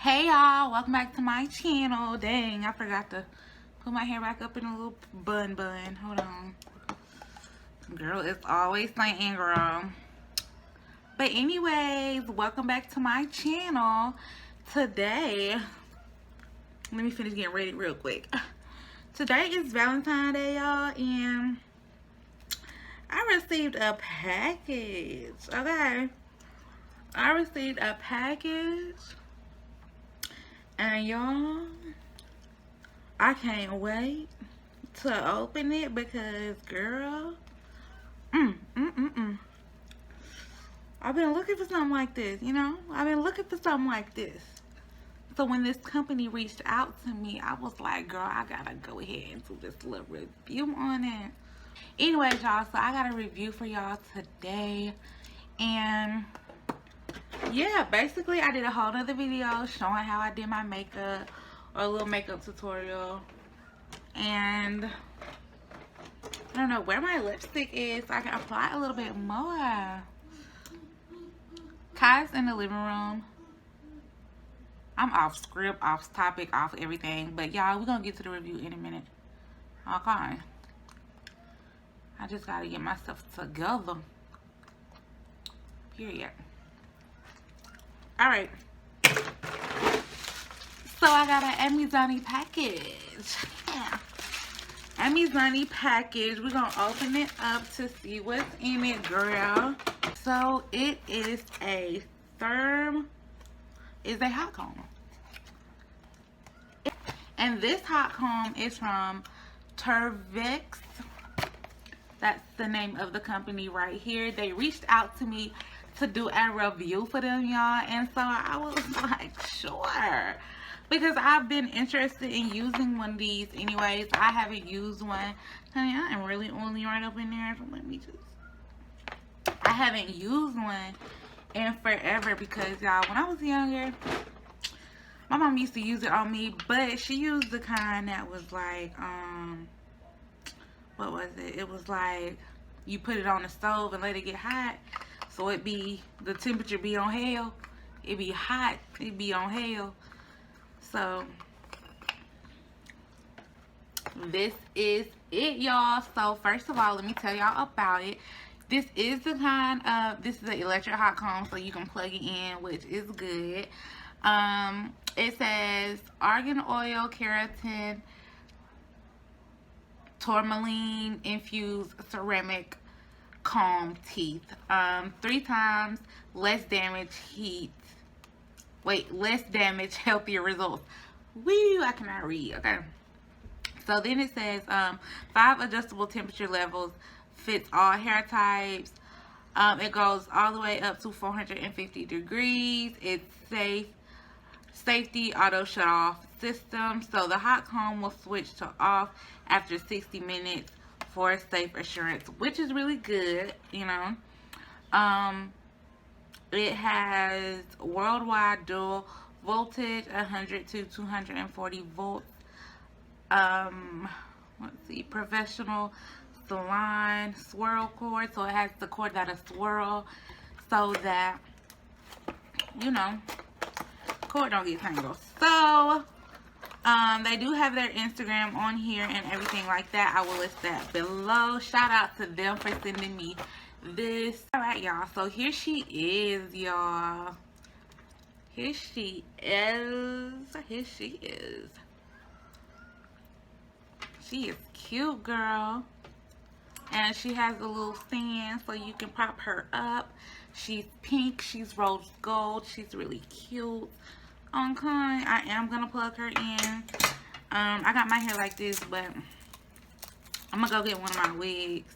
Hey y'all, welcome back to my channel. Dang, I forgot to put my hair back up in a little bun. Hold on. Girl, it's always something, girl. But anyways, welcome back to my channel. Today, let me finish getting ready real quick. Today is Valentine's Day, y'all, and I received a package. Okay. I received a package. And y'all, I can't wait to open it because, girl, I've been looking for something like this, you know? I've been looking for something like this. So when this company reached out to me, I was like, girl, I gotta go ahead and do this little review on it. Anyways, y'all, so I got a review for y'all today. And yeah, basically I did a whole other video showing how I did my makeup, or a little makeup tutorial. And I don't know where my lipstick is so I can apply a little bit more. Kai's in the living room. I'm off script, off topic, off everything. But y'all, we're gonna get to the review in a minute. Okay. I just gotta get myself together. Period. Alright. So I got an Amazon package. Yeah. Amazon package. We're gonna open it up to see what's in it, girl. So it is a hot comb. And this hot comb is from Terviiix. That's the name of the company right here. They reached out to me to do a review for them, y'all, and so I was like, sure, because I've been interested in using one of these anyways. I haven't used one. Honey, I am really oily right up in there, so let me just, I haven't used one in forever because, y'all, when I was younger, my mom used to use it on me, but she used the kind that was like, what was it? It was like you put it on the stove and let it get hot. So it be, the temperature be on hell. It be hot. It be on hell. So this is it, y'all. So first of all, let me tell y'all about it. This is the kind of, this is an electric hot comb, so you can plug it in, which is good. It says argan oil, keratin, tourmaline infused ceramic comb teeth. 3 times less damage, less damage, healthier results. Woo, I cannot read. Okay. So then it says 5 adjustable temperature levels, fits all hair types. It goes all the way up to 450 degrees. It's safety auto shut off system. So the hot comb will switch to off after 60 minutes for safe assurance, which is really good, you know. It has worldwide dual voltage, 100 to 240 volts. Let's see, professional salon swirl cord, so it has the cord that'll swirl so that, you know, cord don't get tangled. So they do have their Instagram on here and everything like that. I will list that below. Shout out to them for sending me this. Alright, y'all, so here she is, y'all. Here she is. She is cute, girl. And she has a little stand so you can prop her up. She's pink, she's rose gold, she's really cute. Okay, I am gonna plug her in. I got my hair like this, but I'm gonna go get one of my wigs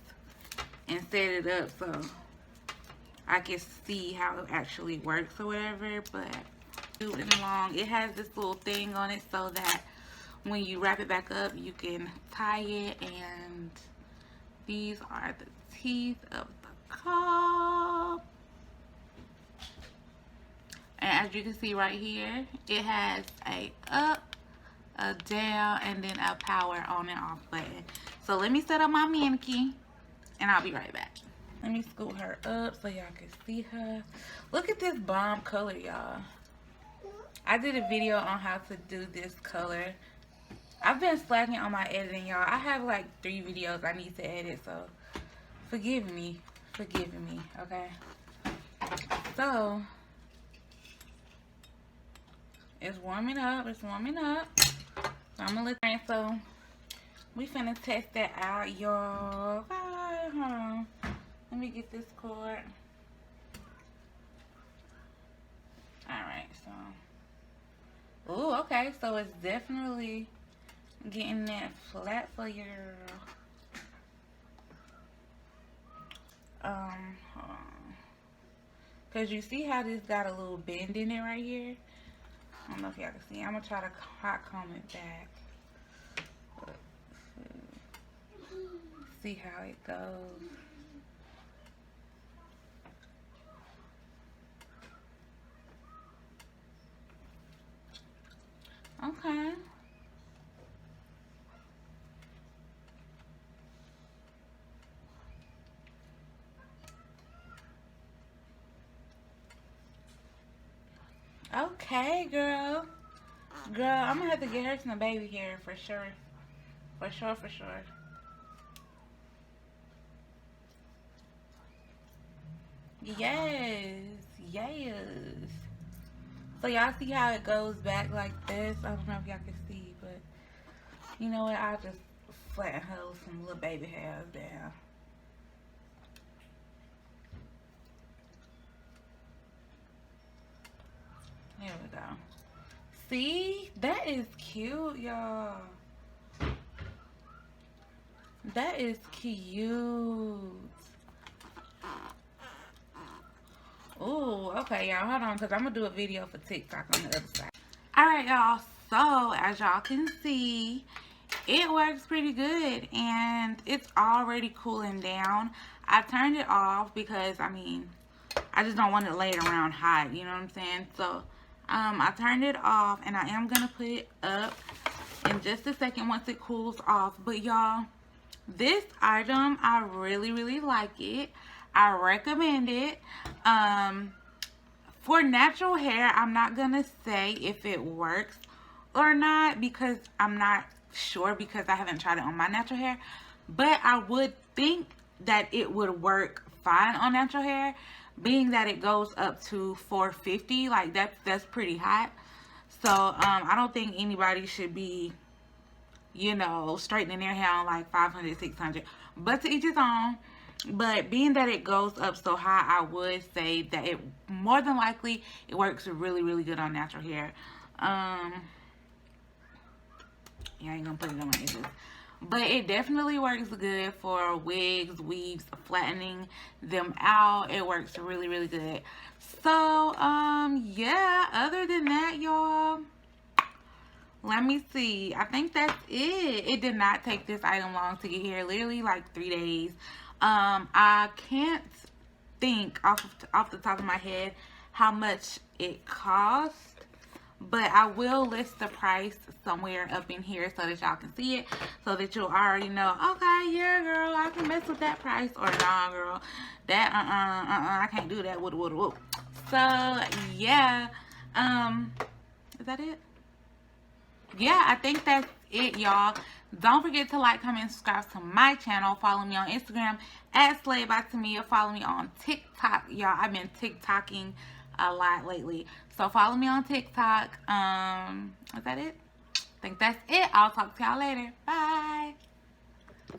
and set it up so I can see how it actually works or whatever. But moving along, it has this little thing on it so that when you wrap it back up, you can tie it. And these are the teeth of the comb. And as you can see right here, it has a up, a down, and then a power on and off button. So let me set up my mannequin and I'll be right back. Let me scoot her up so y'all can see her. Look at this bomb color, y'all. I did a video on how to do this color. I've been slacking on my editing, y'all. I have like 3 videos I need to edit, so forgive me, okay? So, it's warming up, So I'm gonna let it, so we finna test that out, y'all. Let me get this cord. Alright, so. Ooh, okay, so it's definitely getting that flat for your hold on. Cause you see how this got a little bend in it right here? I don't know if y'all can see. I'm gonna try to hot comb it back. See how it goes. Okay. Okay, girl. Girl, I'm gonna have to get her some baby hair for sure. For sure. Yes. So y'all see how it goes back like this? I don't know if y'all can see, but you know what? I'll just flatten her with some little baby hairs down. There we go. See? That is cute, y'all. That is cute. Ooh, okay, y'all. Hold on, because I'm going to do a video for TikTok on the other side. Alright, y'all. So, as y'all can see, it works pretty good. And it's already cooling down. I turned it off because, I mean, I just don't want it laid around hot. You know what I'm saying? So, I turned it off. And I am going to put it up in just a second once it cools off. But, y'all, this item, I really like it. I recommend it. For natural hair, I'm not gonna say if it works or not because I'm not sure because I haven't tried it on my natural hair, but I would think that it would work fine on natural hair, being that it goes up to 450. Like that's pretty hot. So I don't think anybody should be, you know, straightening their hair on like 500, 600, but to each his own. But being that it goes up so high, I would say that it more than likely it works really good on natural hair. Yeah, I ain't gonna put it on my edges, but it definitely works good for wigs, weaves, flattening them out. It works really good. So yeah, other than that, y'all, let me see. I think that's it. It did not take this item long to get here. Literally like 3 days. I can't think off the top of my head how much it cost, but I will list the price somewhere up in here so that y'all can see it, so that you'll already know, okay, yeah, girl, I can mess with that price, or nah, girl, that I can't do that. Whoop. So yeah, is that it? Yeah, I think that's it, y'all. Don't forget to like, comment, and subscribe to my channel. Follow me on Instagram at Slay by Tamia. Follow me on TikTok, y'all. I've been TikToking a lot lately, so follow me on TikTok. Is that it? I think that's it. I'll talk to y'all later. Bye.